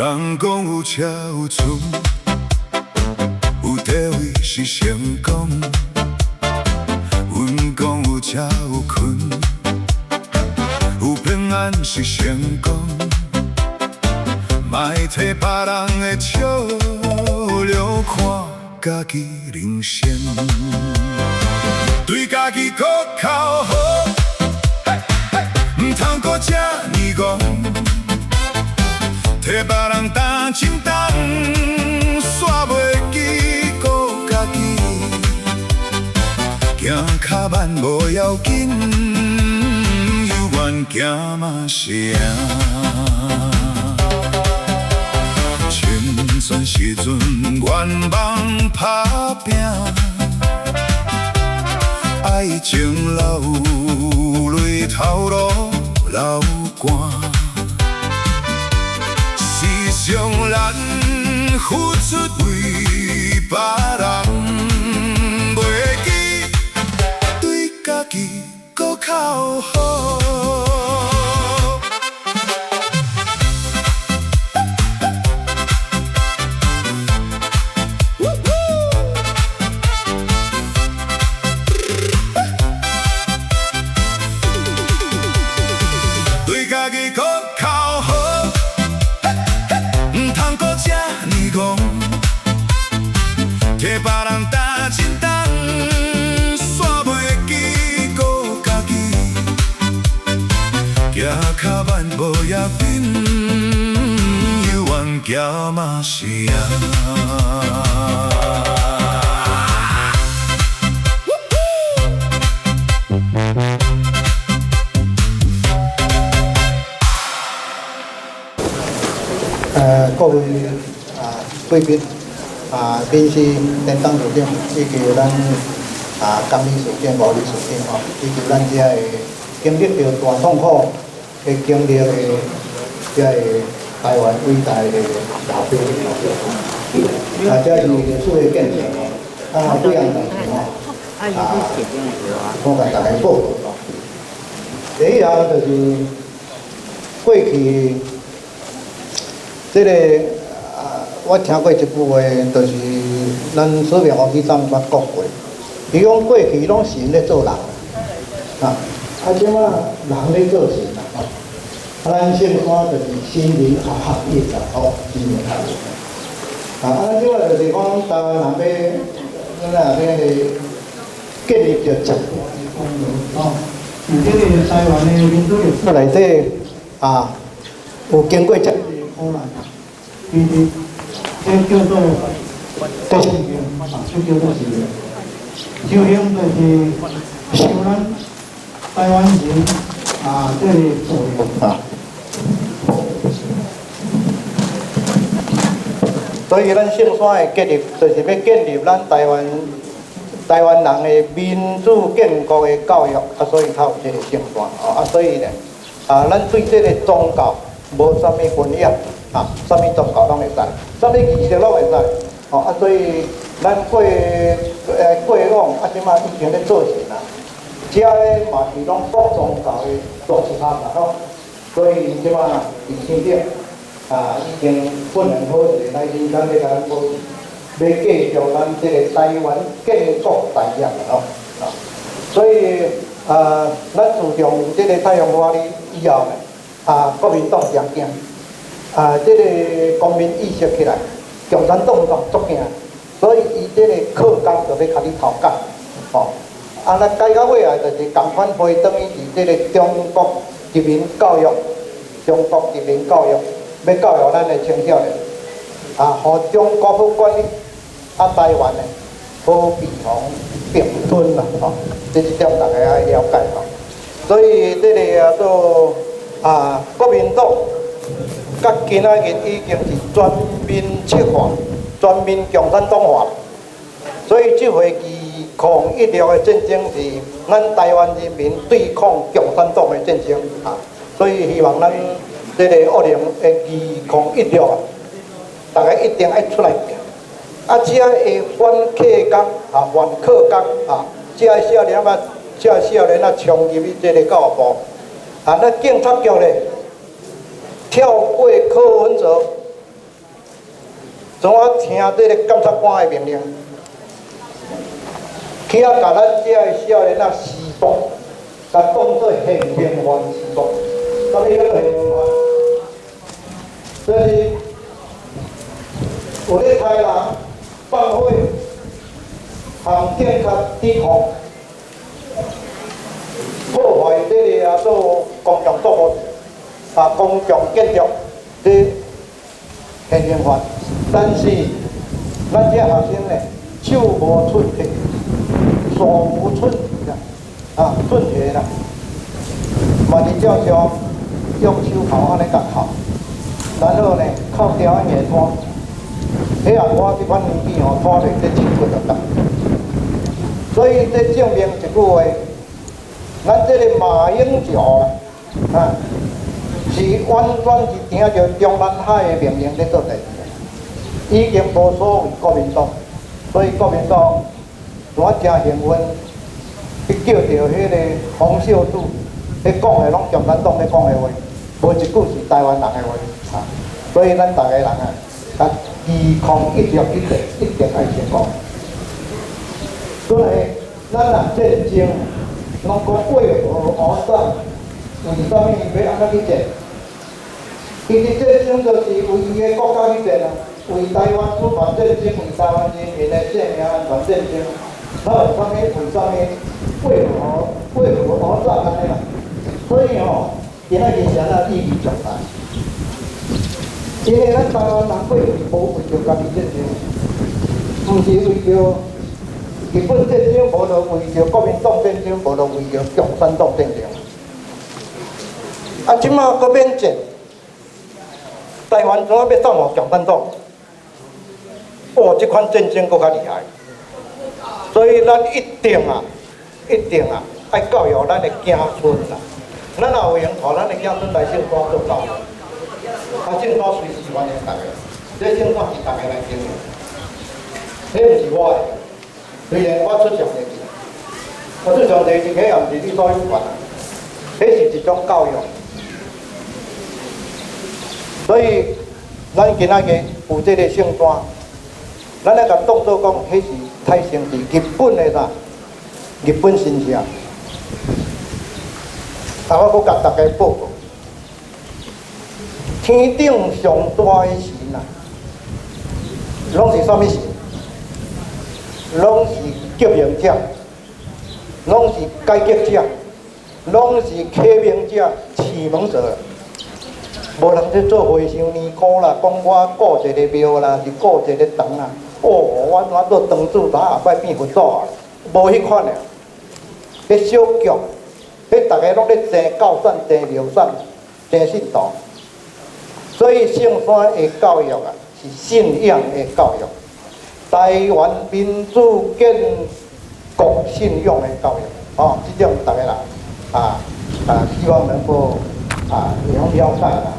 人讲有车有厝，有地位是成功。阮讲有食有困，有平安是成功。莫替别人的笑容看家己人生，对家己搁较好，唔通搁这呢戆。替别人担心重，煞袂记顾家己，行较慢无要紧，犹原行嘛是赢。清泉时阵愿望打拼，爱情流泪头路流汗。时常咱付出为别人，袂记对家己搁较好。对家己搁较好。替别人担心重，煞袂记顾家己，行较慢无要紧，犹原行嘛是赢。各位贵宾面试电当事长，以及咱监理事长、护理事长以及咱遮个经历着大痛苦的经历的遮个台湾伟大的老兵，这是历史的见证几样代志我甲大家报告。第一项就是过去这个我听过一句话，就是咱苏明王去上捌讲过，伊讲过去拢是咧做人，即马人咧做神啦，咱圣山就是心灵合一啦，心灵合一。即马就是讲台湾人要建立着正这个台湾的民主内底有经过这好啦。这叫做德行，这叫做是修行，就是修咱台湾人这个作用所以咱圣山的建立，就是要建立咱台湾人的民主建国的教育，所以才有这个圣山所以呢，咱对这个宗教无啥物分野。什么宗教拢会使，什么仪式拢会使，所以咱过往即马以前咧做神遮咧嘛是拢各宗教的大集合啦所以即马伫县长已经训练好一个来人咱咧甲咱讲，要继续咱这个台湾建国大业所以咱自从这个太阳花以后呢，国民党上惊。这个公民意识起来，共产党足惊，所以伊这个课纲就要甲你头讲，咱改到尾来就是共款回转于是这个中国人民教育，要教育咱的青少年，互中国好管理，台湾的好避防并吞啦，这一点大家要了解所以这个做国民党。到今仔日已经是全面赤化、全面共产党化，所以这回义抗一六的战争是咱台湾人民对抗共产党的战争所以希望咱这个20的义抗一六大家一定要出来拼。只会反课纲反课纲只少年冲入去这个教育部咱警察局咧。跳过柯文哲，从我听这个检察官的命令，去啊，甲咱遮的少年仔施暴，甲当做现行犯施暴，啥物叫做现行犯？就是有咧杀人、放火、行警察指控、破坏这个做公共作物、公共建筑，这现行犯。但是咱这学生呢，手无寸铁，手无寸铁寸铁啦，嘛是照常用手头安尼甲敲，然后呢靠条安硬拖。迄啊，我即款年纪吼，拖袂得真骨就得。所以这证明一句话，咱这个马英九是完全是听着中南海的命令在做代志，已经无所谓国民党，所以国民党我真幸运，去叫着迄个洪秀柱，迄讲的拢共产党咧讲的话，无一句是台湾人的话所以咱逐个人甲2011一定爱成功。所以咱若战争，拢讲为何而战？为什么要安怎去战？其实战争就是为伊个国家去战为台湾主权战争，为台湾人民的生命安全战争。那有啥物？为何而战安尼啦？所以今仔日是安怎意义重大？因为咱台湾人过去无为着家己战争，毋是为着日本战争，无就为着国民党战争，无就为着共产党战争。即马搁免战，台湾怎啊要送互共产党？即款战争搁较厉害。所以咱一定爱教育咱的子孙啦。咱若有闲带咱的子孙来圣山做教育。圣山随时欢迎大家，这圣山是大家来经营，迄毋是我的。虽然我出上地去，我出上地去，迄也毋是你所有权啊，迄是一种教育。所以，咱今仔日有这个圣山，咱来甲当作讲，迄是泰成是日本的啥？日本神社。我阁甲大家报告。天顶上大的神拢是啥物神？拢是革命者，拢是改革者，拢是启蒙者、启蒙者。无人去做和尚尼姑啦，讲我顾一个庙啦，是顾一个堂啊。我做堂主，打下摆变佛祖啊，无迄款的。迄小局，迄大家拢咧争教产、争庙产、争信徒。所以圣山的教育是信仰的教育，台湾民主建国信仰的教育，这种大家人希望能够了解啦，